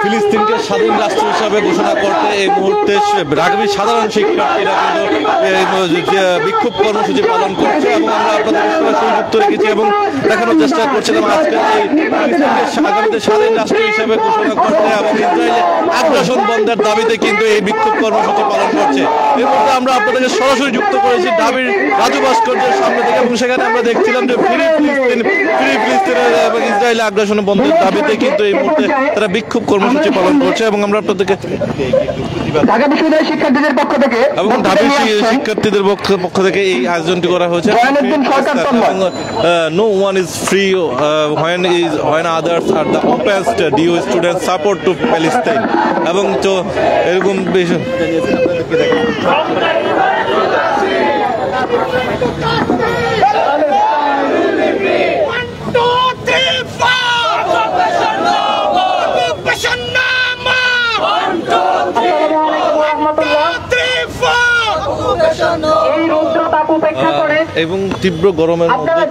ফিলিস্তিনকে স্বাধীন রাষ্ট্র হিসাবে ঘোষণা করতে এই মুহূর্তে রাগবির সাধারণ শিক্ষার্থীরা কিন্তু বিক্ষোভ কর্মসূচি পালন করছে এবং আমরা আপনাদের সরাসরি যুক্ত রেখেছি এবং দেখানোর চেষ্টা করছিলাম আজকে এই ফিলিস্তিনকে আগামীতে স্বাধীন রাষ্ট্র হিসাবে ঘোষণা করতে এবং ইসরায়েলে আগ্রাসন বন্ধের দাবিতে কিন্তু এই বিক্ষোভ কর্মসূচি পালন করছে। এই মুহূর্তে আমরা আপনাদেরকে সরাসরি যুক্ত করেছি ঢাবির রাজু ভাস্কর্যের সামনে থেকে এবং সেখানে আমরা দেখছিলাম যে ফ্রি ফিলিস্তিনের এবং ইসরায়েলে আগ্রাসন বন্ধের দাবিতে কিন্তু এই মুহূর্তে তারা বিক্ষোভ কর্মসূচি পালন করছে এবং আমরা আপনাদেরকে ঢাকা বিশ্ববিদ্যালয়ের শিক্ষার্থীদের পক্ষ থেকে এবং ঢাবি শিক্ষার্থীদের পক্ষ থেকে এই আয়োজনটি করা হয়েছে। No one is free when others are the oppressed due student support to Palestine এবং তো এরকম বেশি এবং তীব্র গরমের মধ্যে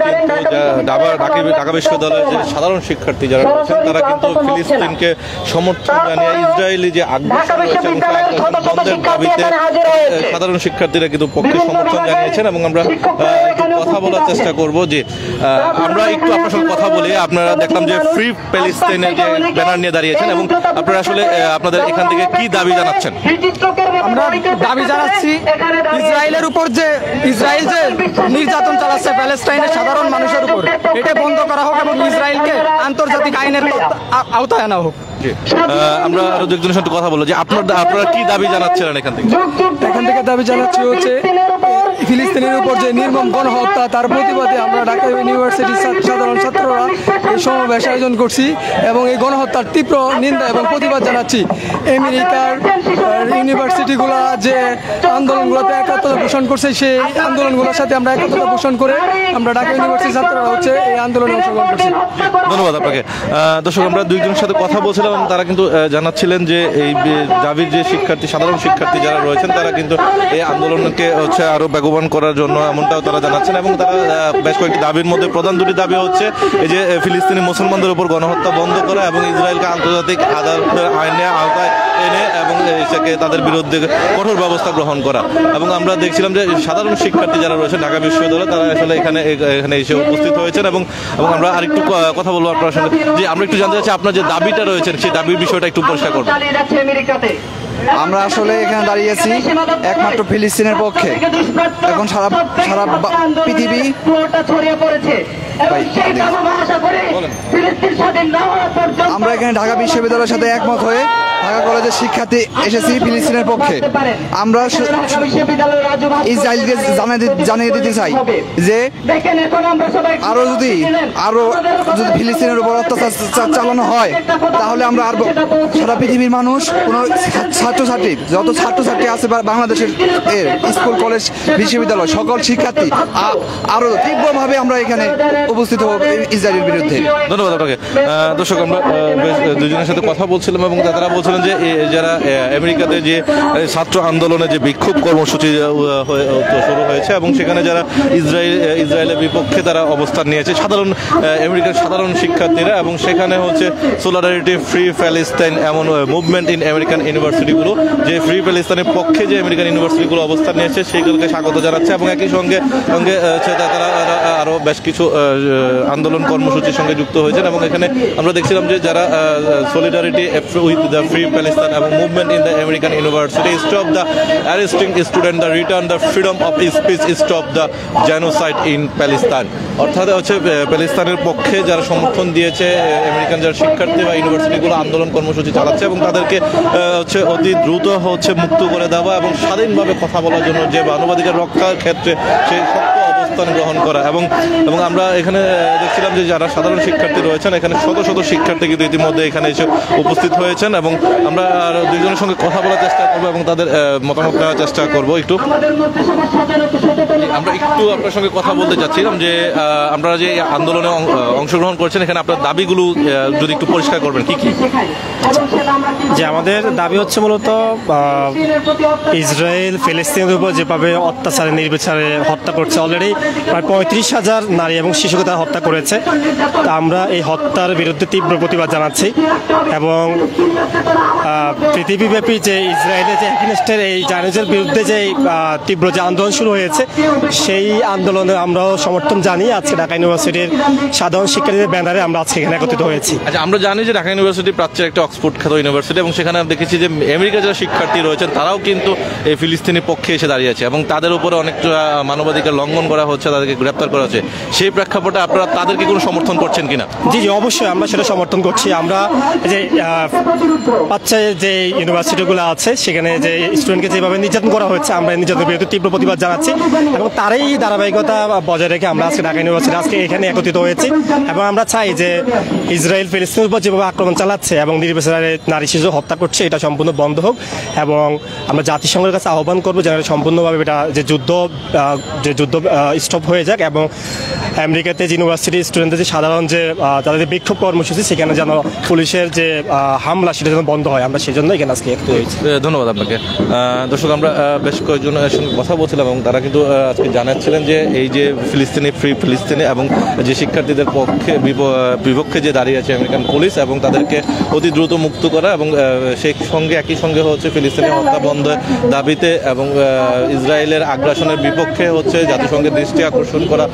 কিন্তু ঢাকা বিশ্ববিদ্যালয়ের যে সাধারণ শিক্ষার্থী যারা রয়েছেন তারা কিন্তু ফিলিস্তিনকে সমর্থন জানিয়ে ইসরায়েলি যে আগ্রাসন রয়েছে এবং বন্ধের দাবিতে সাধারণ শিক্ষার্থীরা কিন্তু পক্ষে সমর্থন জানিয়েছেন এবং আমরা কথা বলার চেষ্টা করব যে আমরা একটু আপনার সঙ্গে কথা বলি। আপনারা দেখলাম যে ফ্রি প্যালেস্টাইনের যে ব্যানার নিয়ে দাঁড়িয়েছেন এবং আপনারা আসলে আপনাদের এখান থেকে কি দাবি জানাচ্ছেন? আমরা দাবি জানাচ্ছি ইসরায়েলের উপর যে ইসরায়েল যে নির্যাতন চালাচ্ছে প্যালেস্টাইনের সাধারণ মানুষের উপর এটা বন্ধ করা হোক এবং ইসরায়েলকে আন্তর্জাতিক আইনের আওতায় আনা হোক। আমরা আরো একজনের সাথে কথা বলবো যে আপনারা কি দাবি জানাচ্ছিলেন এখান থেকে? দাবি জানাচ্ছি হচ্ছে ফিলিস্তিনের উপর যে নির্মম গণহত্যা তার প্রতিবাদে আমরা ঢাকা ইউনিভার্সিটির সাধারণ ছাত্ররা এই সমাবেশ আয়োজন করছি এবং এই গণহত্যার তীব্র নিন্দা এবং প্রতিবাদ জানাচ্ছি। আমেরিকার ইউনিভার্সিটিগুলো যে আন্দোলনগুলোতে একাত্মতা পোষণ করছে সেই আন্দোলনগুলোর সাথে আমরা একাত্মতা পোষণ করে আমরা ঢাকা ইউনিভার্সিটির ছাত্ররা হচ্ছে এই আন্দোলনে অংশগ্রহণ করছি। ধন্যবাদ আপনাকে। দর্শক, আমরা দুইজনের সাথে কথা বলছিলাম এবং তারা কিন্তু জানাচ্ছিলেন যে এই দাবির যে সাধারণ শিক্ষার্থী যারা রয়েছেন তারা কিন্তু এই আন্দোলনকে হচ্ছে আরো বেগবান করার জন্য এমনটাও তারা জানাচ্ছেন এবং তারা বেশ কয়েকটি দাবির মধ্যে প্রধান দুটি দাবি হচ্ছে এই যে ফিলিস্তিনি মুসলমানদের উপর গণহত্যা বন্ধ করা এবং ইসরায়েলকে আন্তর্জাতিক আদালতের আইনের আওতায় এনে এবং তাদের বিরুদ্ধে কঠোর ব্যবস্থা গ্রহণ করা। এবং আমরা দেখছিলাম যে সাধারণ শিক্ষার্থী যারা রয়েছে ঢাকা বিশ্ববিদ্যালয়ে তারা আসলে এখানে এসে উপস্থিত হয়েছেন এবং আমরা আরেকটু কথা বলবো আপনার সঙ্গে যে আমরা একটু জানতে চাচ্ছি আপনার যে দাবিটা রয়েছেন সেই দাবির বিষয়টা একটু পরিষ্কার করবেন। আমরা আসলে এখানে দাঁড়িয়েছি একমাত্র ফিলিস্তিনের পক্ষে। এখন সারা পৃথিবী আমরা এখানে ঢাকা বিশ্ববিদ্যালয়ের সাথে একমত হয়ে ঢাকা কলেজের শিক্ষার্থী এসেছি ফিলিস্তিনের পক্ষে। আমরা ইসরায়েলকে জানিয়ে দিতে চাই যে আরো যদি ফিলিস্তিনের উপর অত্যাচার চালানো হয় তাহলে আমরা আর সারা পৃথিবীর মানুষ কোনো ছাত্রছাত্রী যত ছাত্রছাত্রী আছে বাংলাদেশের স্কুল কলেজ বিশ্ববিদ্যালয় সকল শিক্ষার্থী আরো তীব্রভাবে আমরা এখানে উপস্থিত হব ইসরায়েলের বিরুদ্ধে। ধন্যবাদ আপনাকে। দর্শক, আমরা দুজনের সাথে কথা বলছিলাম এবং তারা বলছিলেন যে যারা আমেরিকাতে যে ছাত্র আন্দোলনে যে বিক্ষোভ কর্মসূচি শুরু হয়েছে এবং সেখানে যারা ইসরায়েলের বিপক্ষে তারা অবস্থান নিয়েছে আমেরিকার সাধারণ শিক্ষার্থীরা এবং সেখানে হচ্ছে সোলিডারিটি ফ্রি প্যালেস্টাইন এমন মুভমেন্ট ইন আমেরিকান ইউনিভার্সিটিগুলো যে ফ্রি প্যালেস্টাইনের পক্ষে যে আমেরিকান ইউনিভার্সিটিগুলো অবস্থান নিয়েছে সেইগুলোকে স্বাগত জানাচ্ছে এবং একই সঙ্গে তারা আরো বেশ কিছু আন্দোলন কর্মসূচির সঙ্গে যুক্ত হয়েছেন এবং এখানে আমরা দেখছিলাম যে যারা solidarity with the free Palestine এবং movement in the American university, stop the arresting student, the return the freedom of speech, stop the genocide in Palestine। অর্থাৎ হচ্ছে প্যালেস্তাইনের পক্ষে যারা সমর্থন দিয়েছে আমেরিকান যারা শিক্ষার্থী বা ইউনিভার্সিটিগুলো আন্দোলন কর্মসূচি চালাচ্ছে এবং তাদেরকে হচ্ছে অতি দ্রুত হচ্ছে মুক্ত করে দেওয়া এবং স্বাধীনভাবে কথা বলার জন্য যে মানবাধিকার রক্ষার ক্ষেত্রে সেই শক্ত অবস্থান গ্রহণ করা এবং আমরা এখানে দেখছিলাম যে যারা সাধারণ শিক্ষার্থী রয়েছেন এখানে শত শত শিক্ষার্থী কিন্তু ইতিমধ্যে এখানে এসে উপস্থিত হয়েছেন এবং আমরা আর দুইজনের সঙ্গে কথা বলার চেষ্টা করবো এবং তাদের মতামত নেওয়ার চেষ্টা করবো। আমরা একটু আপনার সঙ্গে কথা বলতে চাচ্ছিলাম যে আপনারা যে আন্দোলনে অংশগ্রহণ করছেন এখানে আপনার দাবিগুলো যদি একটু পরিষ্কার করবেন কি কি? যে আমাদের দাবি হচ্ছে মূলত ইসরায়েল ফিলিস্তিনের উপর যেভাবে অত্যাচারে নির্বিচারে হত্যা করছে, অলরেডি প্রায় 35,000 নারী এবং শিশুকে তারা হত্যা করেছে। তা আমরা এই হত্যার বিরুদ্ধে তীব্র প্রতিবাদ জানাচ্ছি এবং পৃথিবীব্যাপী যে ইসরায়েলের যে এগেইনস্টের এই জায়নিজের বিরুদ্ধে যে তীব্র যে আন্দোলন শুরু হয়েছে সেই আন্দোলনে আমরাও সমর্থন জানিয়ে আজকে ঢাকা ইউনিভার্সিটির সাধারণ শিক্ষার্থীদের ব্যানারে আমরা আজকে এখানে একত্রিত হয়েছি। আচ্ছা, আমরা জানি যে ঢাকা ইউনিভার্সিটি প্রাচ্যের একটা অক্সফোর্ড খ্যাত ইউনিভার্সিটি এবং সেখানে আমরা দেখেছি যে আমেরিকার যারা শিক্ষার্থী রয়েছেন তারাও কিন্তু এই ফিলিস্তিনের পক্ষে এসে দাঁড়িয়েছে এবং তাদের উপরে অনেকটা মানবাধিকার লঙ্ঘন করা হচ্ছে, তাদেরকে গ্রেপ্তার করা হচ্ছে। সেই প্রেক্ষাপটে আপনারা তাদেরকে কোনো সমর্থন করছেন কিনা? জি জি, অবশ্যই আমরা সেটা সমর্থন করছি। আমরা যে বাচ্চায় যে ইউনিভার্সিটিগুলো আছে সেখানে যে স্টুডেন্টকে যেভাবে নির্যাতন করা হচ্ছে আমরা এই নির্যাতনের বিরুদ্ধে তীব্র প্রতিবাদ জানাচ্ছি এবং তারই ধারাবাহিকতা বজায় রেখে আমরা আজকে ঢাকা ইউনিভার্সিটি আজকে এখানে একত্রিত হয়েছি এবং আমরা চাই যে ইসরায়েল ফিলিস্তিনের উপর যেভাবে আক্রমণ চালাচ্ছে এবং নির্বিচারে নারী শিশু হত্যা করছে এটা সম্পূর্ণ বন্ধ হোক এবং আমরা জাতিসংঘের কাছে আহ্বান করবো যেন সম্পূর্ণভাবে এটা যে যুদ্ধ স্টপ হয়ে যাক এবং আমেরিকাতে যে ইউনিভার্সিটি স্টুডেন্টদের যে সাধারণ যে তাদের যে বিক্ষোভ কর্মসূচি সেখানে যেন পুলিশের যে হামলা সেটা যেন বন্ধ হয়, আমরা সেই জন্য এখানে আজকে একটু হয়েছি। ধন্যবাদ আপনাকে। দর্শক, আমরা বেশ কয়েকজনের সঙ্গে কথা বলছিলাম এবং তারা কিন্তু আজকে জানাচ্ছিলেন যে এই যে ফ্রি ফিলিস্তিনি এবং যে শিক্ষার্থীদের বিপক্ষে যে দাঁড়িয়ে আছে আমেরিকান পুলিশ এবং তাদেরকে অতি দ্রুত মুক্ত করা এবং সেই সঙ্গে একই সঙ্গে হচ্ছে ফিলিস্তিনি হত্যা বন্ধের দাবিতে এবং ইসরায়েলের আগ্রাসনের বিপক্ষে হচ্ছে জাতিসংঘের দৃষ্টি আকর্ষণ করা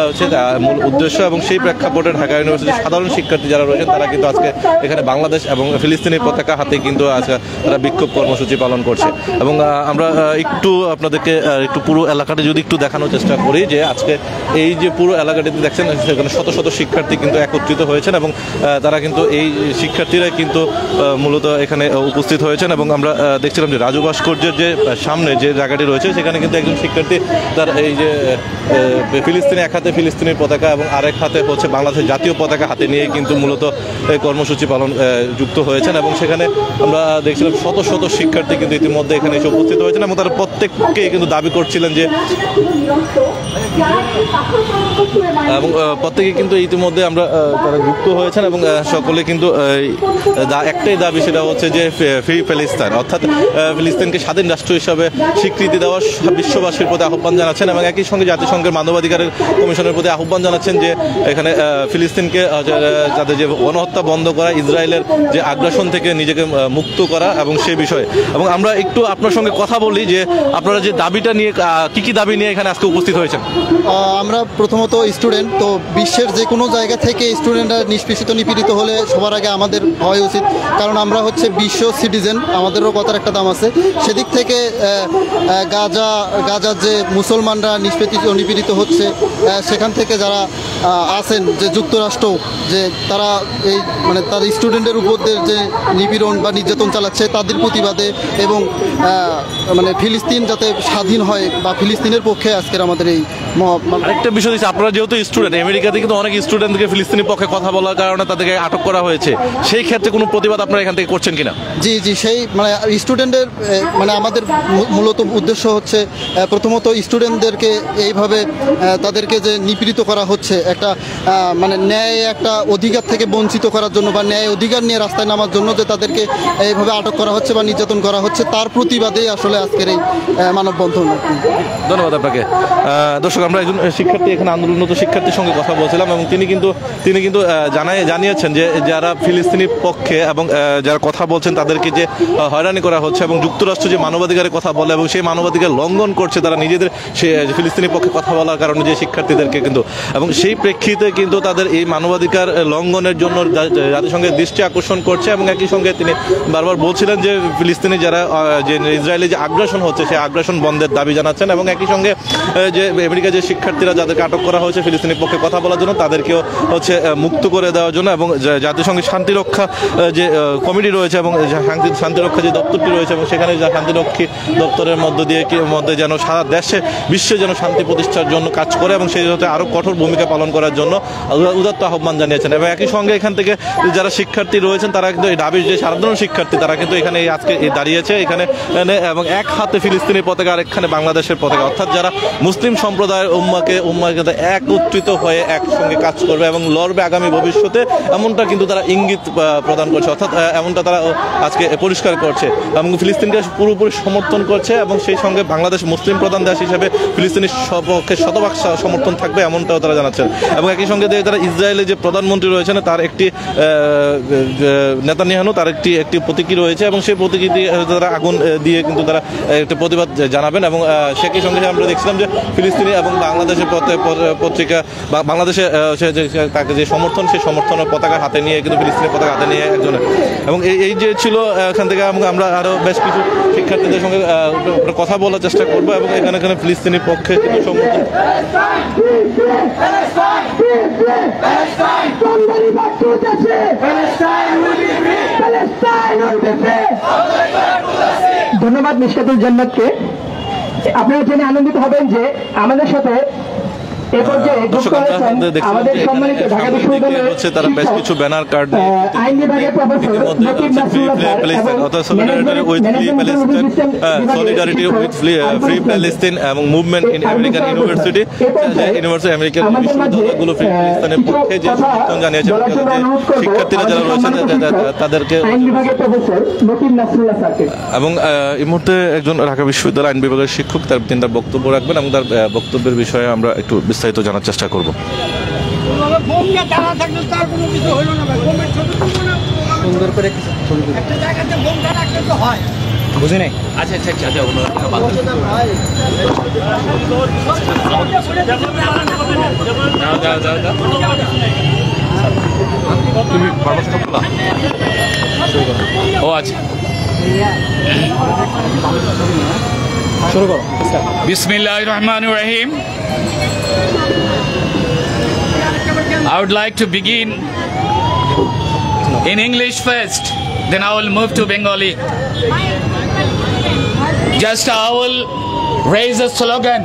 হচ্ছে মূল উদ্দেশ্য এবং সেই প্রেক্ষাপটে ঢাকা ইউনিভার্সিটির সাধারণ শিক্ষার্থী যারা রয়েছেন তারা কিন্তু আজকে এখানে বাংলাদেশ এবং ফিলিস্তিনের পতাকা হাতে কিন্তু আজকে তারা বিক্ষোভ কর্মসূচি পালন করছে এবং আমরা একটু আপনাদেরকে একটু পুরো এলাকাটা যদি একটু দেখানোর চেষ্টা করি যে আজকে এই যে পুরো এলাকাটিতে দেখছেন সেখানে শত শত শিক্ষার্থী কিন্তু একত্রিত হয়েছেন এবং তারা কিন্তু এই শিক্ষার্থীরাই কিন্তু মূলত এখানে উপস্থিত হয়েছেন এবং আমরা দেখছিলাম যে রাজু ভাস্কর্যের যে সামনে যে জায়গাটি রয়েছে সেখানে কিন্তু একজন শিক্ষার্থী তার এই যে ফিলিস্তিনি এক হাতে ফিলিস্তিনের পতাকা এবং আরেক হাতে হচ্ছে বাংলাদেশের জাতীয় পতাকা হাতে নিয়ে কিন্তু মূলত এই কর্মসূচি পালন যুক্ত হয়েছেন এবং সেখানে আমরা দেখছিলাম শত শত শিক্ষার্থী কিন্তু ইতিমধ্যে এখানে এসে উপস্থিত হয়েছেন এবং তারা প্রত্যেককে কিন্তু দাবি করছিলেন যে এবং প্রত্যেকে কিন্তু ইতিমধ্যে আমরা তারা যুক্ত হয়েছেন এবং সকলে কিন্তু একটাই দাবি, সেটা হচ্ছে যে ফ্রি প্যালেস্টাইন অর্থাৎ ফিলিস্তিনকে স্বাধীন রাষ্ট্র হিসাবে স্বীকৃতি দেওয়ার বিশ্ববাসীর প্রতি আহ্বান জানাচ্ছেন এবং একই সঙ্গে জাতিসংঘের মানবাধিকার কমিশনের প্রতি আহ্বান জানাচ্ছেন যে এখানে ফিলিস্তিনকে তাদের যে গণহত্যা বন্ধ করা, ইসরায়েলের যে আগ্রাসন থেকে নিজেকে মুক্ত করা এবং সেই বিষয়ে। এবং আমরা একটু আপনার সঙ্গে কথা বলি যে আপনারা যে দাবিটা নিয়ে কি দাবি নিয়ে এখানে আজকে উপস্থিত হয়েছেন? আমরা প্রথমত স্টুডেন্ট, তো বিশ্বের যে কোনো জায়গা থেকে স্টুডেন্টরা নিষ্পেষিত নিপীড়িত হলে সবার আগে আমাদের হওয়া উচিত, কারণ আমরা হচ্ছে বিশ্ব সিটিজেন, আমাদেরও কথার একটা দাম আছে। সেদিক থেকে গাজার যে মুসলমানরা নিপীড়িত হচ্ছে সেখান থেকে যারা আছেন যে যুক্তরাষ্ট্র যে তারা এই মানে তার স্টুডেন্টের উপর যে নিপীড়ন বা নির্যাতন চালাচ্ছে তাদের প্রতিবাদে এবং মানে ফিলিস্তিন যাতে স্বাধীন হয় বা ফিলিস্তিনের পক্ষে আজকের আমাদের এই আরেকটা বিষয় হচ্ছে আপনারা যেহেতু স্টুডেন্ট, আমেরিকাতে কিন্তু অনেক স্টুডেন্টকে ফিলিস্তিনের পক্ষে কথা বলার কারণে তাদেরকে আটক করা হয়েছে, সেই ক্ষেত্রে কোনো প্রতিবাদ আপনারা এখান থেকে করছেন কিনা? জি জি, সেই মানে স্টুডেন্টের মানে আমাদের মূলত উদ্দেশ্য হচ্ছে প্রথমত স্টুডেন্টদেরকে এইভাবে তাদেরকে যে নিপীড়িত করা হচ্ছে একটা মানে ন্যায় একটা অধিকার থেকে বঞ্চিত করার জন্য বা ন্যায় অধিকার নিয়ে রাস্তায় নামার জন্য যে তাদেরকে এইভাবে আটক করা হচ্ছে বা নির্যাতন করা হচ্ছে তার প্রতিবাদেই আসলে আজকের এই মানববন্ধন। ধন্যবাদ আপনাকে। দর্শক, আমরা একজন শিক্ষার্থী এখানে আন্দোলনরত শিক্ষার্থীর সঙ্গে কথা বলছিলাম এবং তিনি কিন্তু জানিয়েছেন যে যারা ফিলিস্তিনির পক্ষে এবং যারা কথা বলছেন তাদেরকে যে হয়রানি করা হচ্ছে এবং যুক্তরাষ্ট্র যে মানবাধিকারের কথা বলে এবং সেই মানবাধিকার লঙ্ঘন করছে তারা নিজেদের সে ফিলিস্তিনির পক্ষে কথা বলার কারণে যে শিক্ষার্থীদেরকে কিন্তু এবং সেই প্রেক্ষিতে কিন্তু তাদের এই মানবাধিকার লঙ্ঘনের জন্য জাতিসংঘের দৃষ্টি আকর্ষণ করছে এবং একই সঙ্গে তিনি বারবার বলছিলেন যে ফিলিস্তিনি যারা যে ইসরায়েলি যে আগ্রাসন হচ্ছে সেই আগ্রাসন বন্ধের দাবি জানাচ্ছেন এবং একই সঙ্গে যে আমেরিকার যে শিক্ষার্থীরা যাদেরকে আটক করা হয়েছে ফিলিস্তিনের পক্ষে কথা বলার জন্য তাদেরকেও হচ্ছে মুক্ত করে দেওয়ার জন্য এবং জাতিসংঘের শান্তিরক্ষা যে কমিটি রয়েছে এবং শান্তিরক্ষা যে দপ্তরটি রয়েছে এবং সেখানে শান্তিরক্ষী দপ্তরের মধ্যে যেন সারা দেশে বিশ্বে যেন শান্তি প্রতিষ্ঠার জন্য কাজ করে এবং সেই সাথে আরও কঠোর ভূমিকা পালন করার জন্য উদাত্ত আহ্বান জানিয়েছেন এবং একই সঙ্গে এখান থেকে যারা শিক্ষার্থী রয়েছেন তারা কিন্তু এই দাবির যে সাধারণ শিক্ষার্থী তারা কিন্তু এখানে আজকে দাঁড়িয়েছে এখানে এবং এক হাতে ফিলিস্তিনের পতাকা আরেকখানে বাংলাদেশের পতাকা, অর্থাৎ যারা মুসলিম সম্প্রদায়ের ইসরায়েল উম্মাকে একত্রিত হয়ে একসঙ্গে কাজ করবে এবং লড়বে আগামী ভবিষ্যতে, এমনটা কিন্তু তারা ইঙ্গিত প্রদান করছে, অর্থাৎ এমনটা তারা আজকে পরিষ্কার করছে এবং ফিলিস্তিনকে পুরোপুরি সমর্থন করছে এবং সেই সঙ্গে বাংলাদেশ মুসলিম প্রধান দেশ হিসেবে ফিলিস্তিনের সপক্ষে শতভাগ সমর্থন থাকবে এমনটাও তারা জানাচ্ছেন। এবং একই সঙ্গে তারা ইসরায়েলের যে প্রধানমন্ত্রী রয়েছেন তার একটি নেতানিয়াহু তার একটি প্রতীকী রয়েছে এবং সেই প্রতীকী তারা আগুন দিয়ে কিন্তু তারা একটা প্রতিবাদ জানাবেন। এবং সেই সঙ্গে আমরা দেখছিলাম যে ফিলিস্তিনি এবং বাংলাদেশের পত্রিকা বা বাংলাদেশে তাকে যে সমর্থন, সেই সমর্থনের পতাকা হাতে নিয়ে কিন্তু ফিলিস্তিনের পতাকা হাতে নিয়ে একজনে, এবং এই যে ছিল এখান থেকে আমরা আরও বেশ কিছু শিক্ষার্থীদের সঙ্গে কথা বলার চেষ্টা করবো এবং এখানে ফিলিস্তিনি পক্ষে কিন্তু সমর্থন। ধন্যবাদ মিশকাতুল জান্নাতকে। আপনারা জেনে আনন্দিত হবেন যে আমাদের সাথে আমাদের সম্মানিত ঢাকা বিশ্ববিদ্যালয়ের তারা বেশ কিছু ব্যানার কার্ড আইন বিভাগের professor Nakib Nasrullah solidarity with free Palestine এবং movement in American university American বিশ্ববিদ্যালয়গুলো ফিলিস্তিনের পক্ষে যে সমর্থন জানিয়েছে শিক্ষার্থীরা যারা রয়েছেন তাদেরকে আইন বিভাগের প্রফেসর নকিব নাসরুল্লাহ স্যারকে। এবং এই মুহূর্তে একজন ঢাকা বিশ্ববিদ্যালয় আইন বিভাগের শিক্ষক তার তিনটা বক্তব্য রাখবেন এবং তার বক্তব্যের বিষয়ে আমরা একটু বিস্তারিত জানার চেষ্টা করব। সুন্দর করে বুঝে নেই। আচ্ছা আচ্ছা আচ্ছা ও আচ্ছা শুরু করো। বিসমিল্লাহির রহমানির রহিম। I would like to begin in English first, then I will move to Bengali. Just I will raise a slogan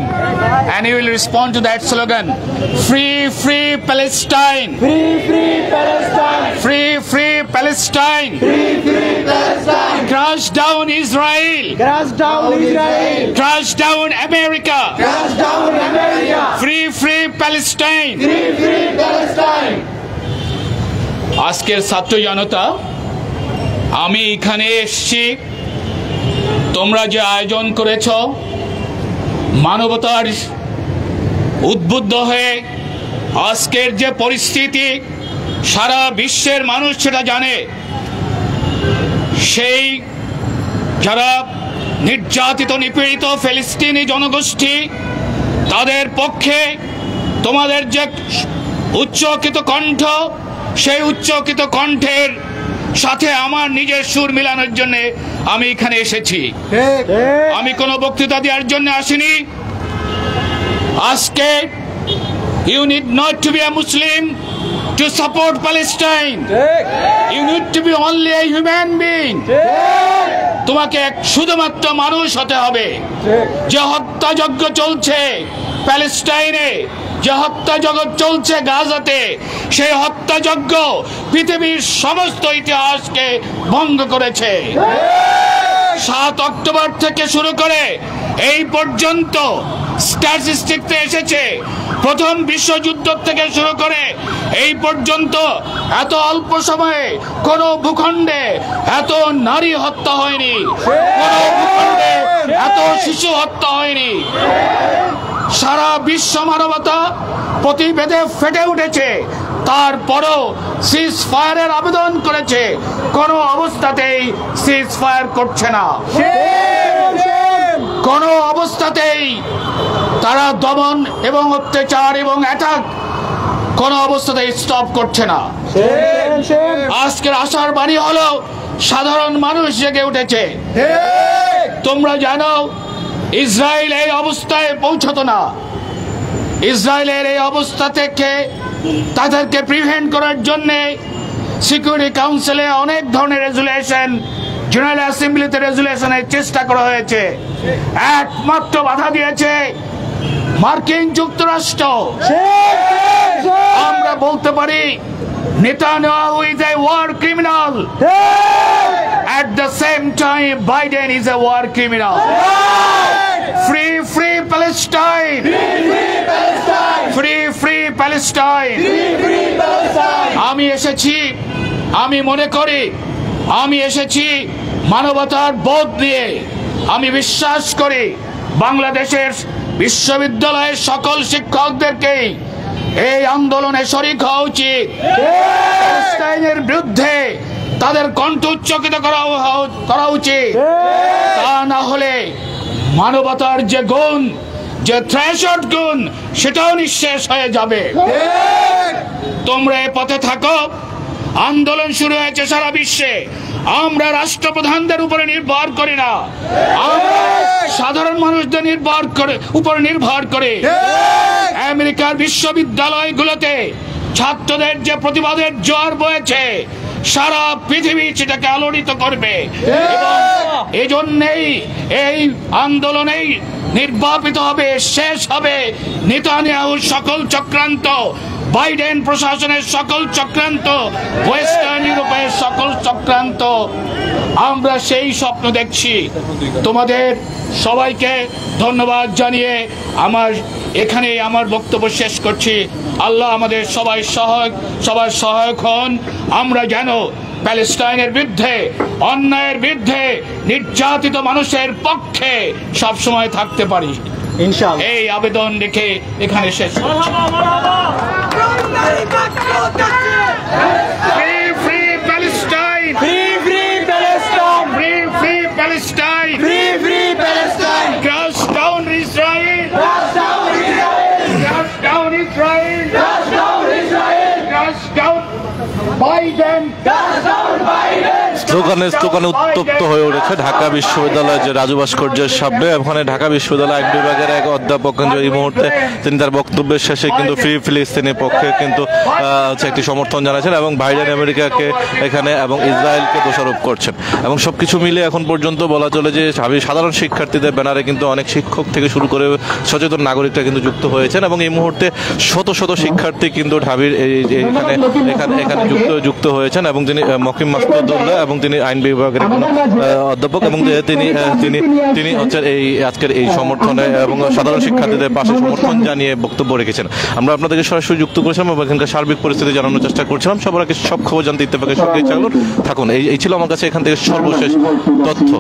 and you will respond to that slogan. Free, free Palestine. Free, free Palestine. Free, free Palestine. Free, free Palestine. Crush down Israel. Crush down Israel. Crush down America. Crush down America. Free, free Palestine. Free, free Palestine. আজকের ছাত্র জনতা, আমি এখানে এসেছি তোমরা যে আয়োজন করেছ মানবতার উদ্বুদ্ধ হয়ে, আজকের যে পরিস্থিতি সারা বিশ্বের মানুষ সেটা জানে, সেই যারা নির্যাতিত নিপীড়িত ফিলিস্তিনি জনগোষ্ঠী তাদের পক্ষে তোমাদের যে উচ্চকিত কণ্ঠ, সেই উচ্চকিত কণ্ঠের সাথে আমার নিজের সুর মিলানোর জন্য আমি এখানে এসেছি। আমি কোনো বক্তৃতা দেওয়ার জন্য আসিনি। আজকে you need not to be a Muslim to support Palestine. You need to be only a human being. তোমাকে শুধুমাত্র মানুষ হতে হবে। যে হত্যাযজ্ঞ চলছে প্যালেস্টাইনে, যে হত্যাযজ্ঞ চলছে গাজাতে, সেই হত্যাযজ্ঞ পৃথিবীর সমস্ত ইতিহাসকে ভঙ্গ করেছে। 7 অক্টোবর থেকে শুরু করে এই পর্যন্ত স্ট্যাটিস্টিকতে এসেছে, প্রথম বিশ্বযুদ্ধ থেকে শুরু করে এই পর্যন্ত এত অল্প সময়ে কোন ভূখণ্ডে এত নারী হত্যা হয়নি, কোন ভূখণ্ডে এত শিশু হত্যা হয়নি। সারা বিশ্ব মানবতা প্রতিবেদে ফেটে উঠেছে, তারপরও সিজ ফায়ারের আবেদন করেছে, কোনো অবস্থাতেই সিজ ফায়ার করছে না। কোনো অবস্থাতেই তারা দমন এবং অত্যাচার এবং অ্যাটাক কোনো অবস্থাতেই স্টপ করছে না। আজকের আশার বাণী হলো সাধারণ মানুষ জেগে উঠেছে। তোমরা জানো ইসরায়েল এই অবস্থায় পৌঁছতো না। ইসরায়েলের এই অবস্থা থেকে তাদেরকে প্রিভেন্ট করার জন্য সিকিউরিটি কাউন্সিলে অনেক ধরনের রেজুলেশন, জেনারেল অ্যাসেম্বলিতে রেজুলেশনের চেষ্টা করা হয়েছে। একমাত্র বাধা দিয়েছে মার্কিন যুক্তরাষ্ট্র। আমরা বলতে পারি Netanyahu is a war criminal. At the same time Biden is a war criminal. Free, free Palestine. Free free Palestine. আমি এসেছি, আমি মনে করি আমি এসেছি মানবতার বোধ নিয়ে। আমি বিশ্বাস করি বাংলাদেশের বিশ্ববিদ্যালয়ের সকল শিক্ষকদেরকেই এই আন্দোলনে শরিক হওয়া উচিত। প্যালেস্টাইনের বিরুদ্ধে তাদের কণ্ঠ উচ্চকিত করা উচিত। তা না হলে মানবতার যে গুণ, যে থ্রেশহোল্ড গুণ, সেটাও নিঃশেষ হয়ে যাবে। তোমরা এ পথে থাকো। আন্দোলন শুরু হয়েছে সারা বিশ্বে। আমরা রাষ্ট্রপ্রধানদের উপরে নির্ভর করি না, আমরা সাধারণ মানুষদের উপরে নির্ভর করে আমেরিকার বিশ্ববিদ্যালয়গুলোতে ছাত্রদের যে প্রতিবাদের জোয়ার বয়েছে, সারা পৃথিবী সেটাকে আলোড়িত করবে। এবং এজন্যই এই আন্দোলনেই নির্বাপিত হবে, শেষ হবে নেতানিয়াহুর সকল চক্রান্ত, বাইডেন প্রশাসনের সকল চক্রান্ত, ওয়েস্টার্ন ইউরোপের সকল চক্রান্ত। আমরা সেই স্বপ্ন দেখছি। তোমাদের সবাইকে ধন্যবাদ জানিয়ে এখানে আমার বক্তব্য শেষ করছি। আল্লাহ আমাদের সবার সহায়ক হন। আমরা যেন প্যালেস্টাইনের বিরুদ্ধে, অন্যায়ের বিরুদ্ধে, নির্যাতিত মানুষের পক্ষে সবসময় থাকতে পারি, ইনশাআল্লাহ। এই আবেদন রেখে এখানে শেষ করছি। Free, free Palestine! Free, free Palestine! Free, free Palestine! Free, free Palestine! Crush down Israel! Crush down Israel! Crush down Israel! Crush down Israel! Crush down Biden! Crush down Biden! স্লোগানে উত্তপ্ত হয়ে উঠেছে ঢাকা বিশ্ববিদ্যালয়ের যে রাজু ভাস্কর্যের সামনে। ওখানে ঢাকা বিশ্ববিদ্যালয় আইন বিভাগের এক অধ্যাপক এই মুহূর্তে তিনি তার বক্তব্যের শেষে কিন্তু ফ্রি ফিলিস্তিনের পক্ষে কিন্তু একটি সমর্থন জানাচ্ছেন এবং বাইডেন আমেরিকাকে এখানে এবং ইসরায়েলকে দোষারোপ করছেন। এবং সবকিছু মিলে এখন পর্যন্ত বলা চলে যে সাধারণ শিক্ষার্থীদের ব্যানারে কিন্তু অনেক শিক্ষক থেকে শুরু করে সচেতন নাগরিকরা কিন্তু যুক্ত হয়েছেন এবং এই মুহূর্তে শত শত শিক্ষার্থী কিন্তু ঢাবির এখানে যুক্ত হয়েছেন এবং তিনি মকিম মাসুদুল্লাহ এবং তিনি আইন বিভাগের অধ্যাপক এবং তিনি হচ্ছেন এই আজকের এই সমর্থনে এবং সাধারণ শিক্ষার্থীদের পাশে সমর্থন জানিয়ে বক্তব্য রেখেছেন। আমরা আপনাদেরকে সরাসরি যুক্ত করেছিলাম এবং এখানকার সার্বিক পরিস্থিতি জানানোর চেষ্টা করছিলাম। সবার আগে সব খবর জানতে ইত্তেফাকের সঙ্গে থাকুন। এই ছিল আমার কাছে এখান থেকে সর্বশেষ তথ্য।